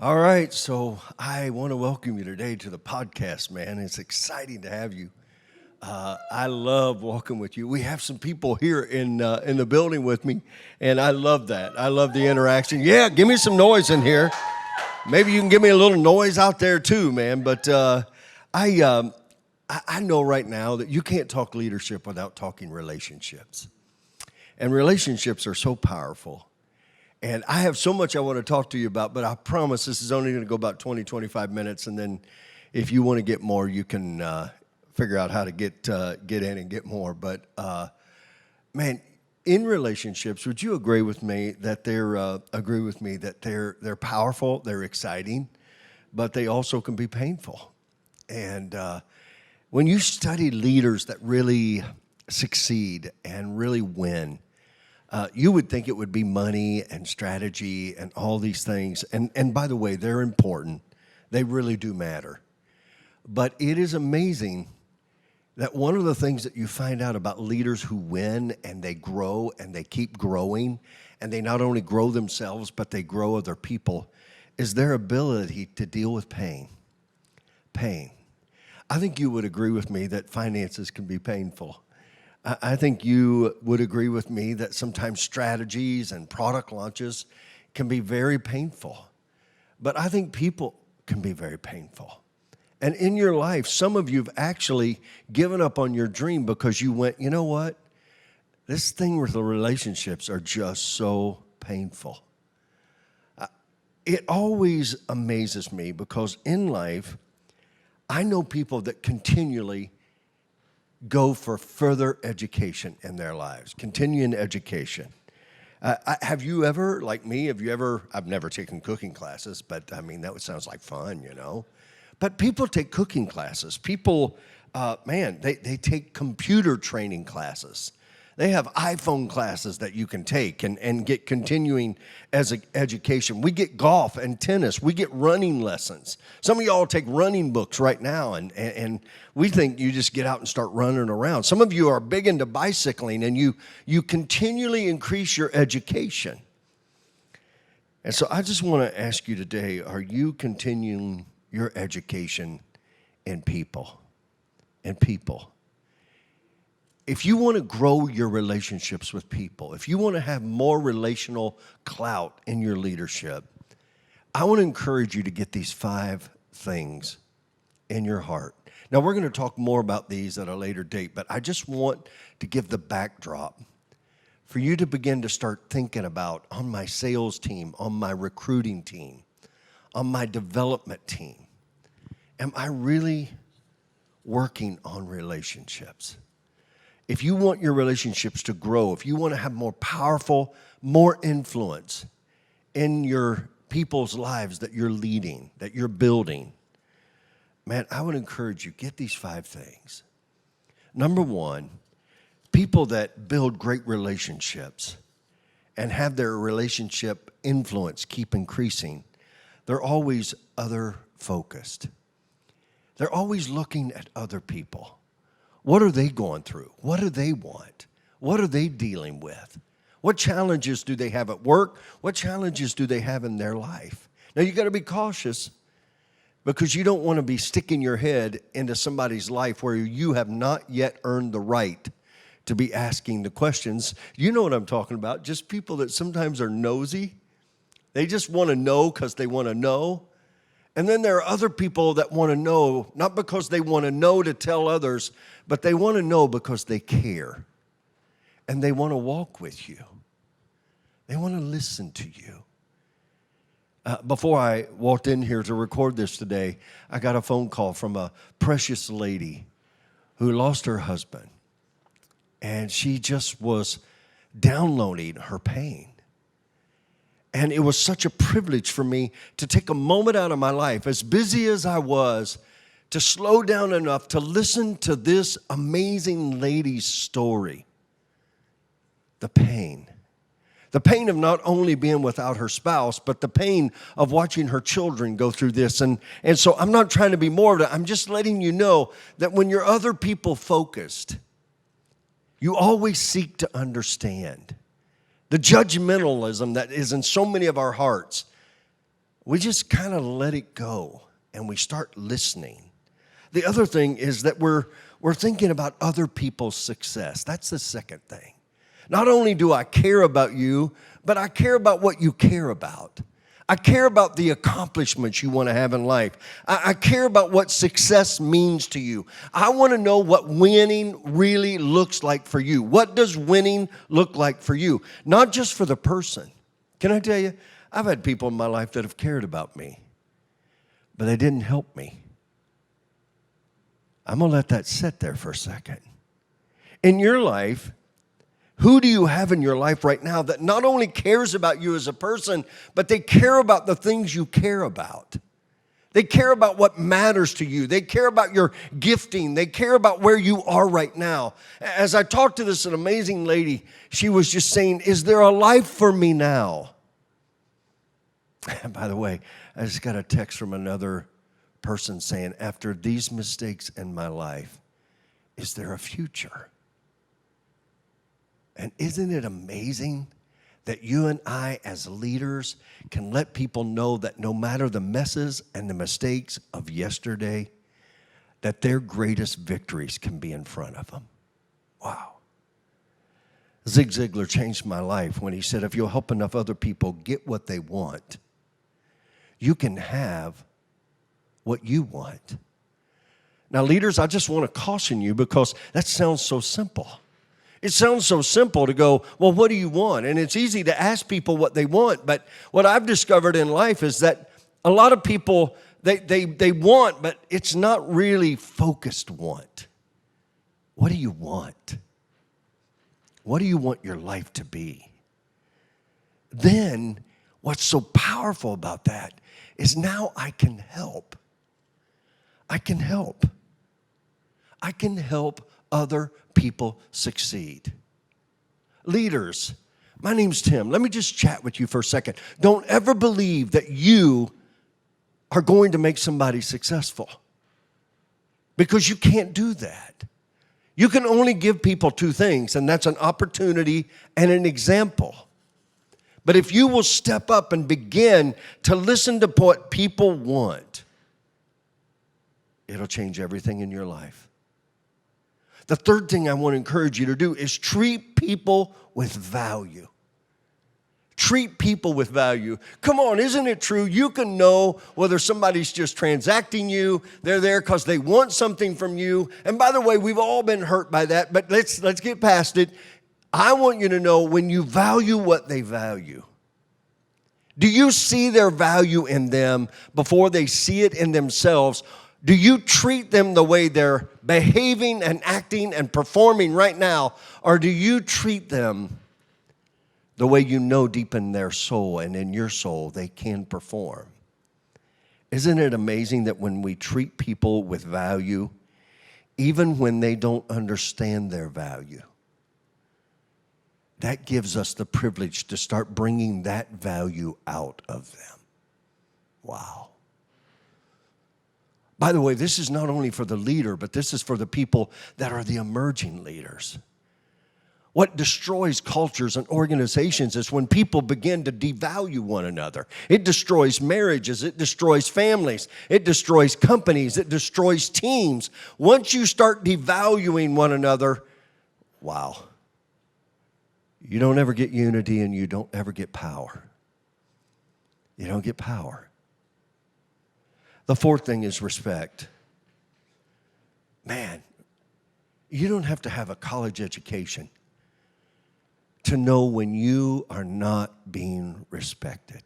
All right, so I want to welcome you today to the podcast, man. It's exciting to have you. I love walking with you. We have some people here in the building with me, and I love that. I love the interaction. Yeah, give me some noise in here. Maybe you can give me a little noise out there too, man. But I um, I know right now that you can't talk leadership without talking relationships, and relationships are so powerful. And I have so much I want to talk to you about, but I promise this is only going to go about 20, 25 minutes. And then if you want to get more, you can figure out how to get in and get more. But, man, in relationships, would you agree with me that they're powerful, they're exciting, but they also can be painful? And when you study leaders that really succeed and really win, you would think it would be money and strategy and all these things. And by the way, they're important. They really do matter. But it is amazing that one of the things that you find out about leaders who win and they grow and they keep growing, and they not only grow themselves, but they grow other people, is their ability to deal with pain. Pain. I think you would agree with me that finances can be painful. I think you would agree with me that sometimes strategies and product launches can be very painful. But I think people can be very painful. And in your life, some of you have actually given up on your dream because you went, you know what? This thing with the relationships are just so painful. It always amazes me because in life, I know people that continually go for further education in their lives, continuing education. Have you ever, like me, I've never taken cooking classes, but I mean, that sounds like fun, you know? But people take cooking classes. People, they take computer training classes. They have iPhone classes that you can take and get continuing as education. We get golf and tennis. We get running lessons. Some of y'all take running books right now, and we think you just get out and start running around. Some of you are big into bicycling, and you continually increase your education. And so I just want to ask you today, are you continuing your education in people? In people. If you want to grow your relationships with people, if you want to have more relational clout in your leadership, I want to encourage you to get these 5 things in your heart. Now, we're going to talk more about these at a later date, but I just want to give the backdrop for you to begin to start thinking about on my sales team, on my recruiting team, on my development team. Am I really working on relationships? If you want your relationships to grow, if you want to have more powerful, more influence in your people's lives that you're leading, that you're building, man, I would encourage you, get these 5 things. Number 1, people that build great relationships and have their relationship influence keep increasing, they're always other focused. They're always looking at other people. What are they going through? What do they want? What are they dealing with? What challenges do they have at work? What challenges do they have in their life? Now, you got to be cautious because you don't want to be sticking your head into somebody's life where you have not yet earned the right to be asking the questions. You know what I'm talking about, just people that sometimes are nosy. They just want to know because they want to know. And then there are other people that want to know, not because they want to know to tell others, but they want to know because they care. And they want to walk with you. They want to listen to you. Before I walked in here to record this today, I got a phone call from a precious lady who lost her husband. And she just was downloading her pain. And it was such a privilege for me to take a moment out of my life, as busy as I was, to slow down enough to listen to this amazing lady's story. The pain. The pain of not only being without her spouse, but the pain of watching her children go through this. And so I'm not trying to be morbid. I'm just letting you know that when you're other people focused, you always seek to understand. The judgmentalism that is in so many of our hearts we just kind of let it go and we start listening. The other thing is that we're thinking about other people's success. That's the second thing. Not only do I care about you, but I care about what you care about. I care about the accomplishments you want to have in life. I care about what success means to you. I want to know what winning really looks like for you. What does winning look like for you? Not just for the person. Can I tell you, I've had people in my life that have cared about me, but they didn't help me. I'm going to let that sit there for a second. In your life, who do you have in your life right now that not only cares about you as a person, but they care about the things you care about? They care about what matters to you. They care about your gifting. They care about where you are right now. As I talked to this amazing lady, she was just saying, is there a life for me now? And by the way, I just got a text from another person saying, after these mistakes in my life, is there a future? And isn't it amazing that you and I as leaders can let people know that no matter the messes and the mistakes of yesterday, that their greatest victories can be in front of them? Wow. Zig Ziglar changed my life when he said, if you'll help enough other people get what they want, you can have what you want. Now, leaders, I just want to caution you because that sounds so simple. It sounds so simple to go, well, what do you want? And it's easy to ask people what they want, but what I've discovered in life is that a lot of people, they want, but it's not really focused want. What do you want? What do you want your life to be? Then, what's so powerful about that is now I can help. I can help. I can help other people succeed. Leaders, my name's Tim. Let me just chat with you for a second. Don't ever believe that you are going to make somebody successful, because you can't do that. You can only give people two things, and that's an opportunity and an example. But if you will step up and begin to listen to what people want, it'll change everything in your life. The third thing I want to encourage you to do is treat people with value. Treat people with value. Come on, isn't it true? You can know whether somebody's just transacting you, they're there because they want something from you. And by the way, we've all been hurt by that, but let's get past it. I want you to know when you value what they value. Do you see their value in them before they see it in themselves? Do you treat them the way they're behaving and acting and performing right now? Or do you treat them the way you know deep in their soul and in your soul they can perform? Isn't it amazing that when we treat people with value, even when they don't understand their value, that gives us the privilege to start bringing that value out of them? Wow. By the way, this is not only for the leader, but this is for the people that are the emerging leaders. What destroys cultures and organizations is when people begin to devalue one another. It destroys marriages. It destroys families. It destroys companies. It destroys teams. Once you start devaluing one another, wow. You don't ever get unity and you don't ever get power. You don't get power. The fourth thing is respect. Man, you don't have to have a college education to know when you are not being respected.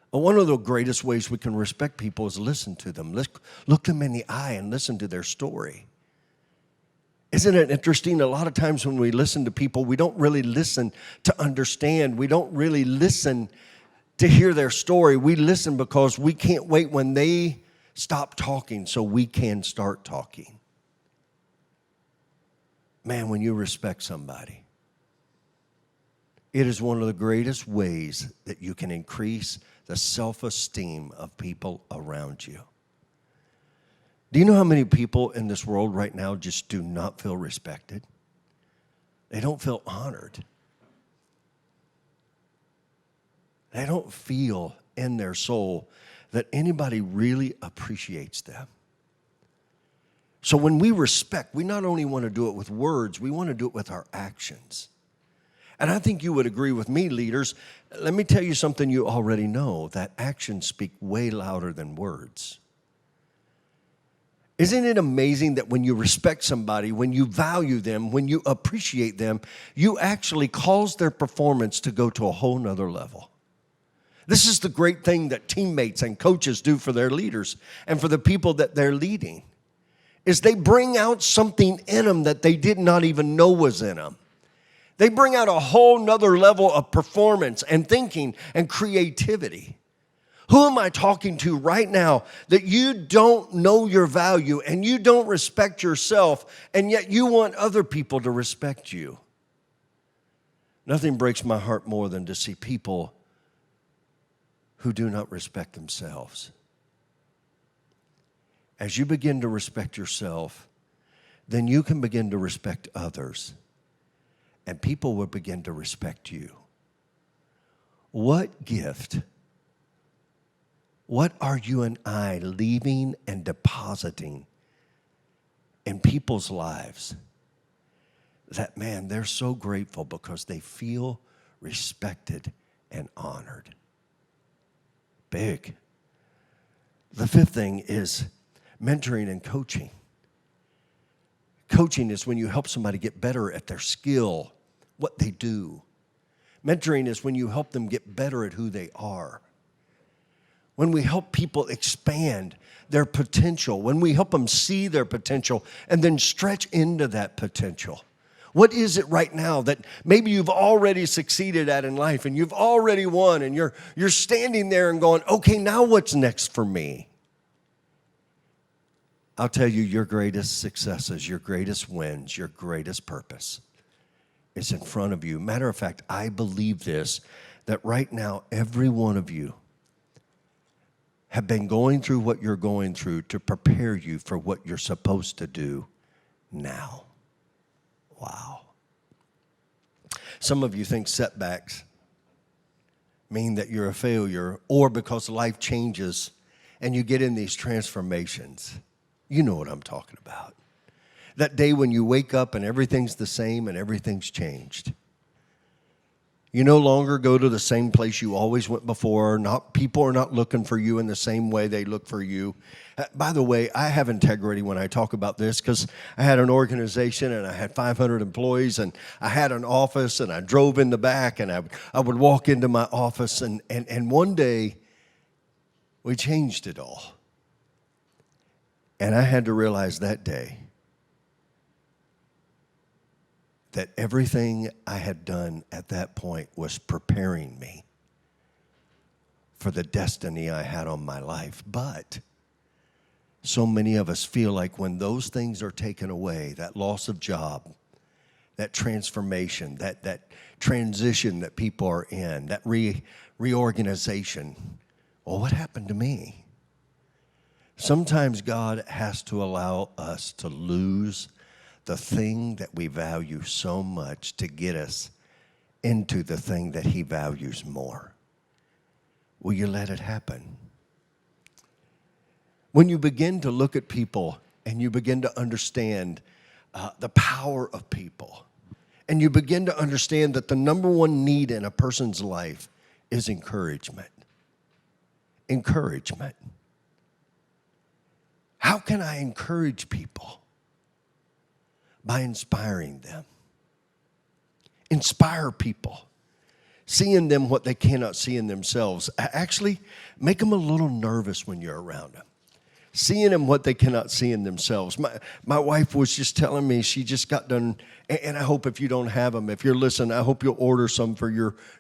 One of the greatest ways we can respect people is listen to them. Look them in the eye and listen to their story. Isn't it interesting? A lot of times when we listen to people, we don't really listen to understand. We don't really listen to hear their story. We listen because we can't wait when they stop talking so we can start talking. Man, when you respect somebody, it is one of the greatest ways that you can increase the self-esteem of people around you. Do you know how many people in this world right now just do not feel respected? They don't feel honored. They don't feel in their soul that anybody really appreciates them. So when we respect, we not only want to do it with words, we want to do it with our actions. And I think you would agree with me, leaders. Let me tell you something you already know, that actions speak way louder than words. Isn't it amazing that when you respect somebody, when you value them, when you appreciate them, you actually cause their performance to go to a whole nother level? This is the great thing that teammates and coaches do for their leaders and for the people that they're leading, is they bring out something in them that they did not even know was in them. They bring out a whole nother level of performance and thinking and creativity. Who am I talking to right now that you don't know your value and you don't respect yourself, and yet you want other people to respect you? Nothing breaks my heart more than to see people who do not respect themselves. As you begin to respect yourself, then you can begin to respect others, and people will begin to respect you. What gift, what are you and I leaving and depositing in people's lives that, man, they're so grateful because they feel respected and honored? Big. The fifth thing is mentoring and coaching. Coaching is when you help somebody get better at their skill, what they do. Mentoring is when you help them get better at who they are. When we help people expand their potential, when we help them see their potential and then stretch into that potential. What is it right now that maybe you've already succeeded at in life and you've already won and you're standing there and going, okay, now what's next for me? I'll tell you, your greatest successes, your greatest wins, your greatest purpose is in front of you. Matter of fact, I believe this, that right now every one of you have been going through what you're going through to prepare you for what you're supposed to do now. Wow. Some of you think setbacks mean that you're a failure, or because life changes and you get in these transformations. You know what I'm talking about. That day when you wake up and everything's the same and everything's changed. You no longer go to the same place you always went before. People are not looking for you in the same way they look for you. By the way, I have integrity when I talk about this, because I had an organization and I had 500 employees and I had an office and I drove in the back and I would walk into my office and one day we changed it all. And I had to realize that day that everything I had done at that point was preparing me for the destiny I had on my life. But so many of us feel like when those things are taken away, that loss of job, that transformation, that transition that people are in, that reorganization, well, what happened to me? Sometimes God has to allow us to lose the thing that we value so much to get us into the thing that He values more. Will you let it happen? When you begin to look at people and you begin to understand the power of people, and you begin to understand that the number one need in a person's life is encouragement. Encouragement. How can I encourage people? By inspiring them. Inspire people. Seeing them what they cannot see in themselves. Actually, make them a little nervous when you're around them. Seeing them what they cannot see in themselves. My wife was just telling me, she just got done, and I hope if you don't have them, if you're listening, I hope you'll order some for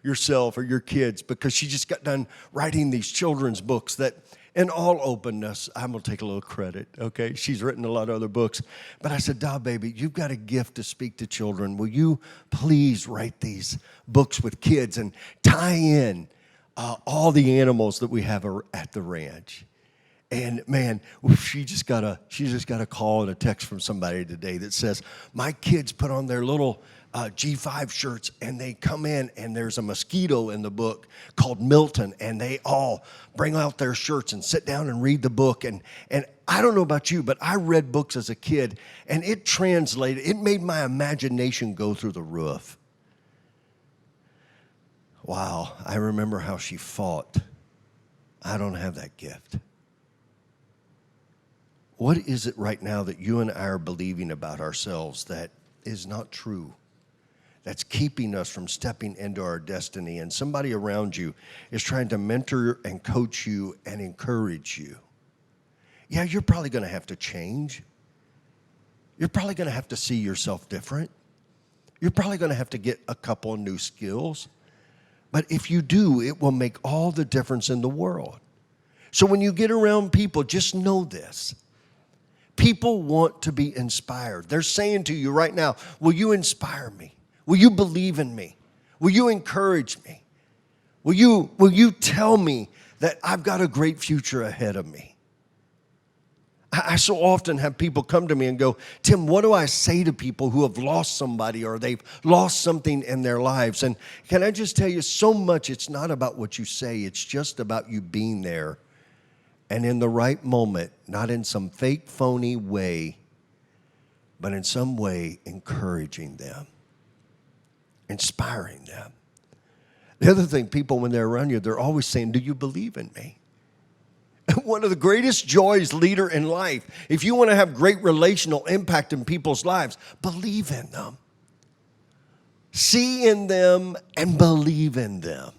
yourself or your kids, because she just got done writing these children's books that, in all openness, I'm going to take a little credit, okay? She's written a lot of other books. But I said, baby, you've got a gift to speak to children. Will you please write these books with kids and tie in all the animals that we have at the ranch? And man, she just got a call and a text from somebody today that says, my kids put on their little G5 shirts, and they come in, and there's a mosquito in the book called Milton, and they all bring out their shirts and sit down and read the book. And I don't know about you, but I read books as a kid, and it made my imagination go through the roof. Wow, I remember how she fought. I don't have that gift. What is it right now that you and I are believing about ourselves that is not true? That's keeping us from stepping into our destiny, and somebody around you is trying to mentor and coach you and encourage you. Yeah, you're probably going to have to change. You're probably going to have to see yourself different. You're probably going to have to get a couple of new skills. But if you do, it will make all the difference in the world. So when you get around people, just know this. People want to be inspired. They're saying to you right now, will you inspire me? Will you believe in me? Will you encourage me? Will you tell me that I've got a great future ahead of me? I so often have people come to me and go, Tim, what do I say to people who have lost somebody or they've lost something in their lives? And can I just tell you, so much it's not about what you say. It's just about you being there and in the right moment, not in some fake, phony way, but in some way encouraging them, inspiring them. The other thing, people, when they're around you, they're always saying, do you believe in me? One of the greatest joys, leader, in life, if you want to have great relational impact in people's lives, believe in them. See in them and believe in them.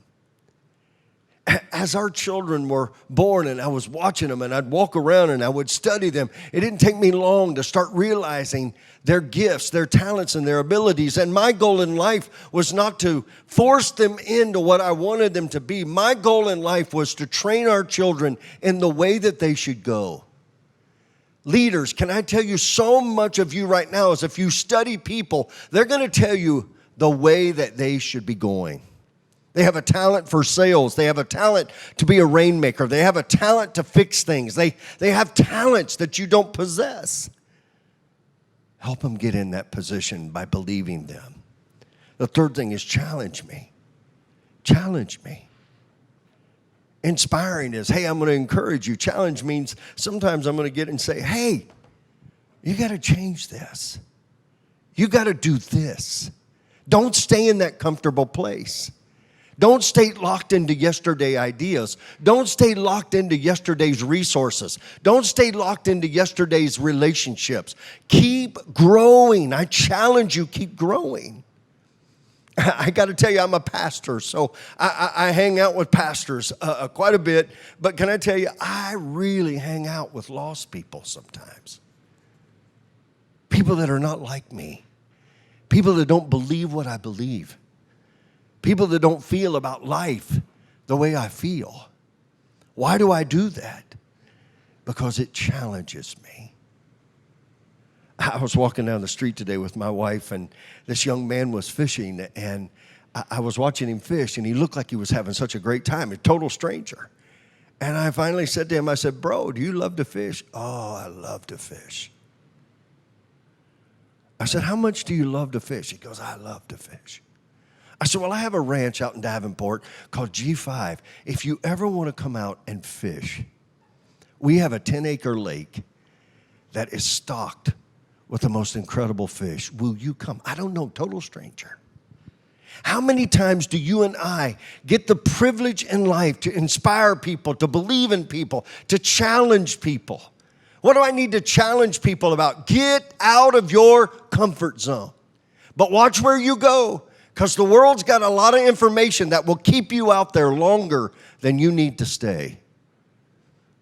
As our children were born and I was watching them and I'd walk around and I would study them, it didn't take me long to start realizing their gifts, their talents, and their abilities. And my goal in life was not to force them into what I wanted them to be. My goal in life was to train our children in the way that they should go. Leaders, can I tell you, so much of you right now is if you study people, they're going to tell you the way that they should be going. They have a talent for sales. They have a talent to be a rainmaker. They have a talent to fix things. They have talents that you don't possess. Help them get in that position by believing them. The third thing is challenge me. Challenge me. Inspiring is, hey, I'm going to encourage you. Challenge means sometimes I'm going to get and say, hey, you got to change this. You got to do this. Don't stay in that comfortable place. Don't stay locked into yesterday ideas. Don't stay locked into yesterday's resources. Don't stay locked into yesterday's relationships. Keep growing. I challenge you, keep growing. I got to tell you, I'm a pastor, so I hang out with pastors quite a bit. But can I tell you, I really hang out with lost people sometimes. People that are not like me. People that don't believe what I believe. People that don't feel about life the way I feel. Why do I do that? Because it challenges me. I was walking down the street today with my wife, and this young man was fishing, and I was watching him fish, and he looked like he was having such a great time, a total stranger. And I finally said to him, I said, bro, do you love to fish? Oh, I love to fish. I said, how much do you love to fish? He goes, I love to fish. I said, well, I have a ranch out in Davenport called G5. If you ever want to come out and fish, we have a 10-acre lake that is stocked with the most incredible fish. Will you come? I don't know, total stranger. How many times do you and I get the privilege in life to inspire people, to believe in people, to challenge people? What do I need to challenge people about? Get out of your comfort zone. But watch where you go. Because the world's got a lot of information that will keep you out there longer than you need to stay.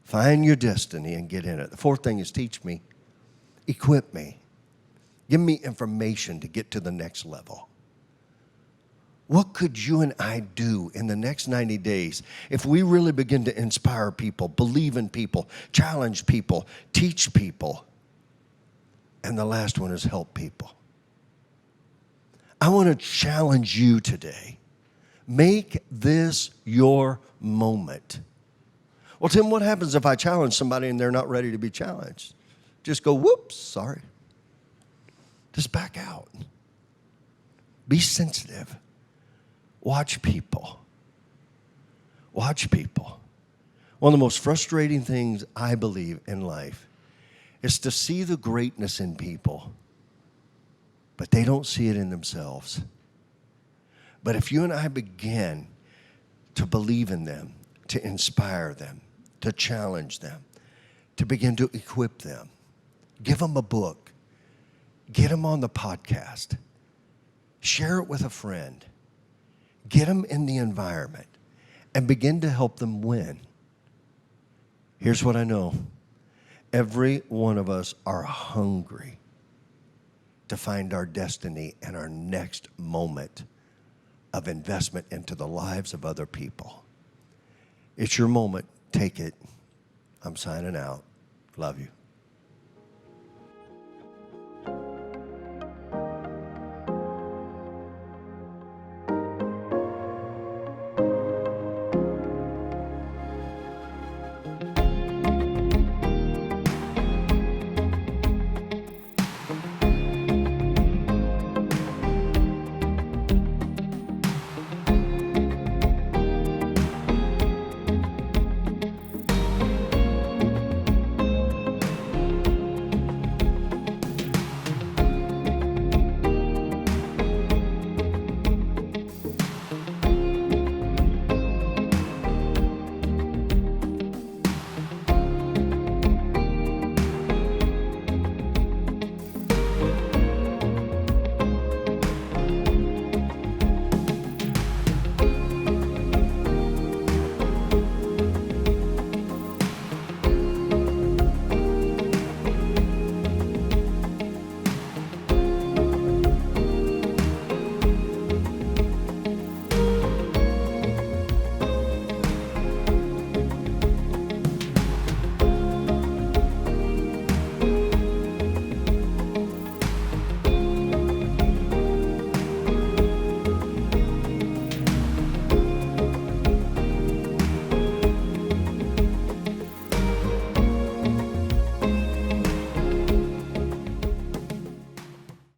Find your destiny and get in it. The fourth thing is teach me, equip me. Give me information to get to the next level. What could you and I do in the next 90 days if we really begin to inspire people, believe in people, challenge people, teach people? And the last one is help people. I want to challenge you today. Make this your moment. Well, Tim, what happens if I challenge somebody and they're not ready to be challenged? Just go, whoops, sorry. Just back out. Be sensitive. Watch people. Watch people. One of the most frustrating things I believe in life is to see the greatness in people, but they don't see it in themselves. But if you and I begin to believe in them, to inspire them, to challenge them, to begin to equip them, give them a book, get them on the podcast, share it with a friend, get them in the environment, and begin to help them win. Here's what I know. Every one of us are hungry to find our destiny and our next moment of investment into the lives of other people. It's your moment. Take it. I'm signing out. Love you.